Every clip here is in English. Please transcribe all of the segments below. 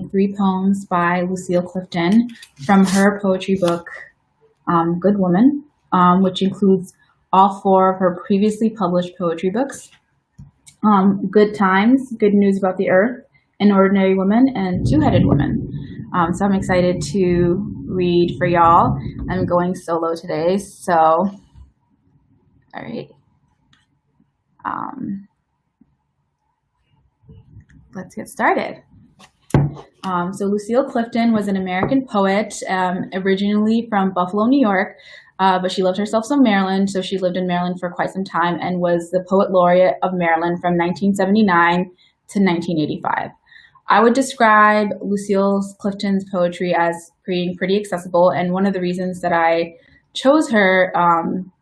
3 poems by Lucille Clifton from her poetry book, Good Woman, which includes all 4 of her previously published poetry books, Good Times, Good News About the Earth, An Ordinary Woman, and Two-Headed Woman. So I'm excited to read for y'all. I'm going solo today, so, all right. Let's get started. So Lucille Clifton was an American poet, originally from Buffalo, New York, but she lived herself in Maryland, so she lived in Maryland for quite some time and was the Poet Laureate of Maryland from 1979 to 1985. I would describe Lucille Clifton's poetry as being pretty accessible, and one of the reasons that I chose her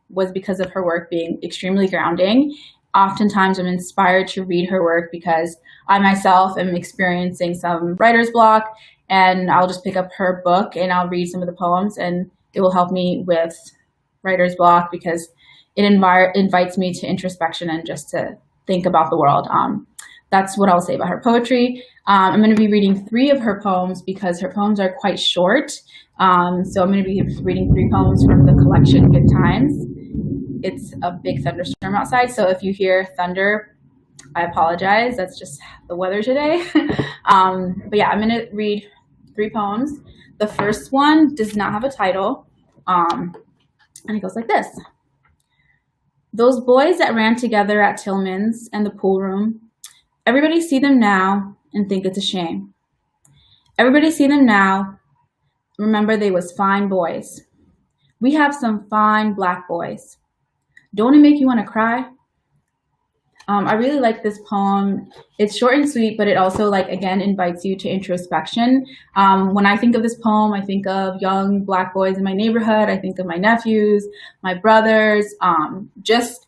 was because of her work being extremely grounding. Oftentimes I'm inspired to read her work because I myself am experiencing some writer's block, and I'll just pick up her book and I'll read some of the poems, and it will help me with writer's block because it invites me to introspection and just to think about the world. That's what I'll say about her poetry. I'm going to be reading 3 of her poems because her poems are quite short. So I'm going to be reading 3 poems from the collection Good Times. It's a big thunderstorm outside, so if you hear thunder, I apologize. That's just the weather today. But yeah, I'm going to read 3 poems. The first one does not have a title, and it goes like this. Those boys that ran together at Tillman's and the pool room, everybody see them now and think it's a shame. Everybody see them now, remember they was fine boys. We have some fine black boys. Don't it make you want to cry? I really like this poem. It's short and sweet, but it also, again, invites you to introspection. When I think of this poem, I think of young black boys in my neighborhood. I think of my nephews, my brothers, just,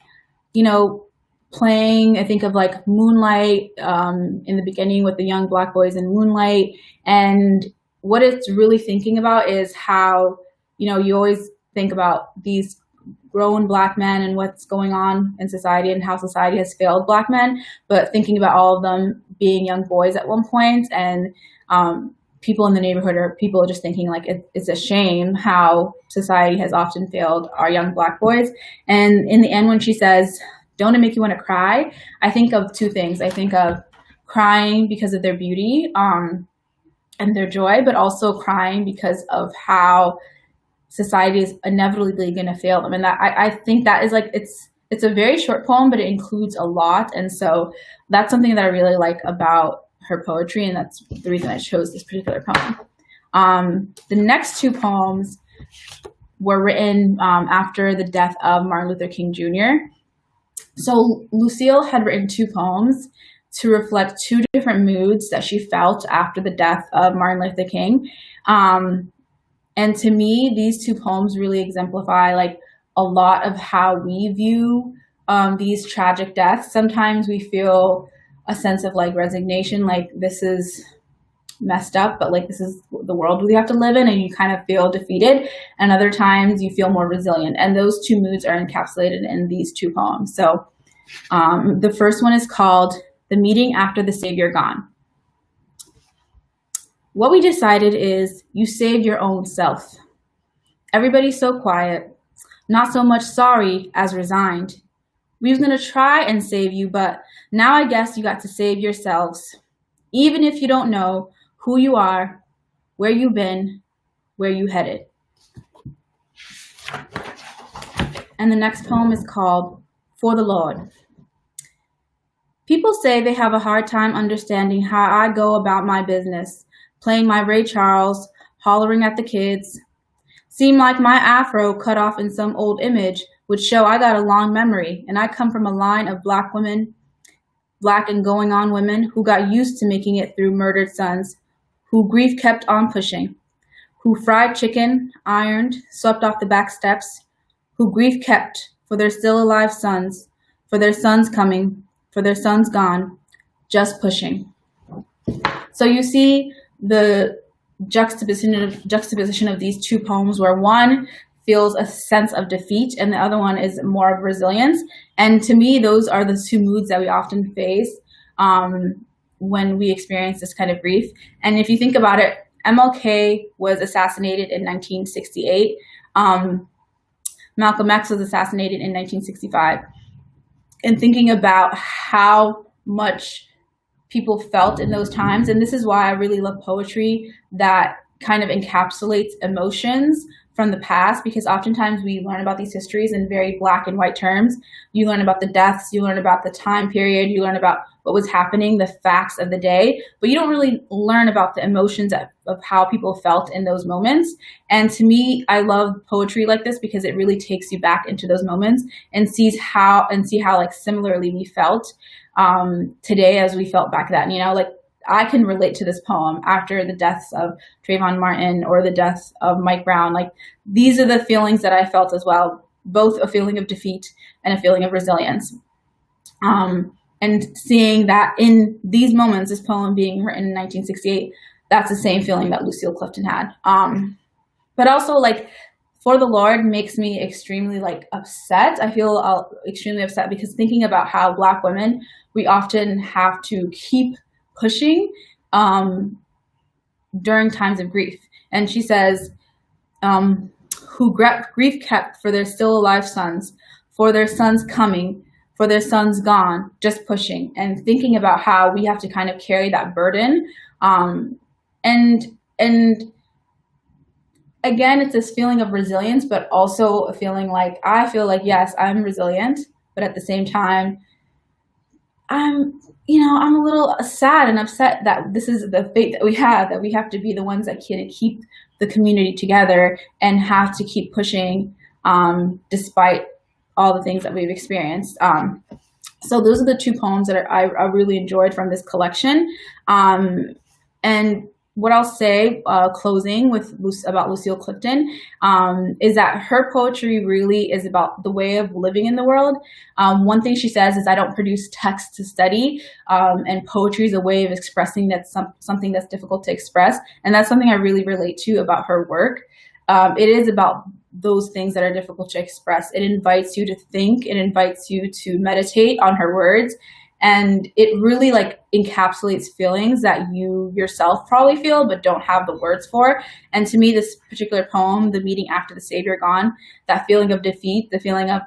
playing. I think of Moonlight in the beginning with the young black boys in Moonlight. And what it's really thinking about is how, you always think about these grown black men and what's going on in society and how society has failed black men, but thinking about all of them being young boys at one point, and people in the neighborhood or people just thinking it's a shame how society has often failed our young black boys. And in the end, when she says, don't it make you want to cry? I think of 2 things. I think of crying because of their beauty and their joy, but also crying because of how society is inevitably going to fail them. And that I think that is it's a very short poem, but it includes a lot. And so that's something that I really like about her poetry, and that's the reason I chose this particular poem. The next 2 poems were written after the death of Martin Luther King Jr. So Lucille had written 2 poems to reflect 2 different moods that she felt after the death of Martin Luther King. And to me, these 2 poems really exemplify a lot of how we view these tragic deaths. Sometimes we feel a sense of resignation, this is messed up, but this is the world we have to live in, and you kind of feel defeated. And other times you feel more resilient. And those 2 moods are encapsulated in these 2 poems. So the first one is called The Meeting After the Savior Gone. What we decided is you saved your own self. Everybody's so quiet, not so much sorry as resigned. We was going to try and save you, but now I guess you got to save yourselves. Even if you don't know who you are, where you've been, where you headed. And the next poem is called For the Lord. People say they have a hard time understanding how I go about my business, playing my Ray Charles, hollering at the kids. Seem like my afro cut off in some old image would show I got a long memory, and I come from a line of black women, black and going on women who got used to making it through murdered sons, who grief kept on pushing, who fried chicken, ironed, swept off the back steps, who grief kept for their still alive sons, for their sons coming, for their sons gone, just pushing. So you see the juxtaposition of these 2 poems, where one feels a sense of defeat and the other one is more of resilience. And to me, those are the 2 moods that we often face. when we experience this kind of grief. And if you think about it, MLK was assassinated in 1968. Malcolm X was assassinated in 1965. And thinking about how much people felt in those times, and this is why I really love poetry that kind of encapsulates emotions from the past, because oftentimes we learn about these histories in very black and white terms. You learn about the deaths, you learn about the time period, you learn about what was happening, the facts of the day, but you don't really learn about the emotions of how people felt in those moments. And to me, I love poetry like this because it really takes you back into those moments and see how like similarly we felt today as we felt back then. You know, like I can relate to this poem after the deaths of Trayvon Martin or the deaths of Mike Brown. Like these are the feelings that I felt as well, both a feeling of defeat and a feeling of resilience. And seeing that in these moments, this poem being written in 1968, that's the same feeling that Lucille Clifton had. But also like For the Lord makes me extremely like upset. I feel extremely upset because thinking about how Black women, we often have to keep pushing during times of grief. And she says, who grief kept for their still alive sons, for their sons coming, for their sons gone, just pushing. And thinking about how we have to kind of carry that burden. And again, it's this feeling of resilience, but also a feeling like, I feel like, yes, I'm resilient, but at the same time, I'm a little sad and upset that this is the fate that we have to be the ones that can keep the community together and have to keep pushing despite all the things that we've experienced. So those are the two poems that I really enjoyed from this collection. And what I'll say, closing with about Lucille Clifton, is that her poetry really is about the way of living in the world. One thing she says is, I don't produce text to study, and poetry is a way of expressing something that's difficult to express. And that's something I really relate to about her work. It is about those things that are difficult to express. It invites you to think, it invites you to meditate on her words. And it really like encapsulates feelings that you yourself probably feel, but don't have the words for. And to me, this particular poem, The Meeting After the Savior Gone, that feeling of defeat, the feeling of,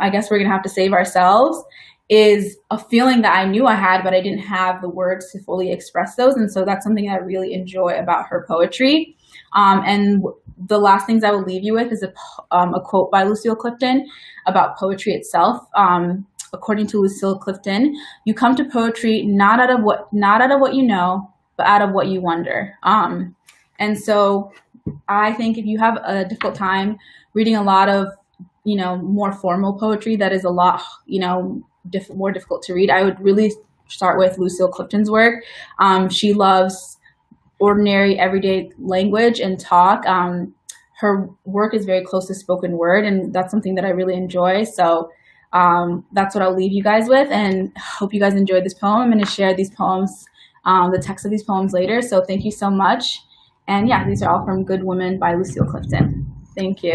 I guess we're going to have to save ourselves, is a feeling that I knew I had, but I didn't have the words to fully express those. And so that's something I really enjoy about her poetry. And the last things I will leave you with is a quote by Lucille Clifton about poetry itself. According to Lucille Clifton, you come to poetry not out of what you know, but out of what you wonder. And so I think if you have a difficult time reading a lot of, more formal poetry that is a lot, more difficult to read, I would really start with Lucille Clifton's work. She loves ordinary, everyday language and talk. Her work is very close to spoken word, and that's something that I really enjoy. So that's what I'll leave you guys with, and hope you guys enjoyed this poem. I'm going to share these poems, the text of these poems later. So thank you so much. And yeah, these are all from Good Woman by Lucille Clifton. Thank you.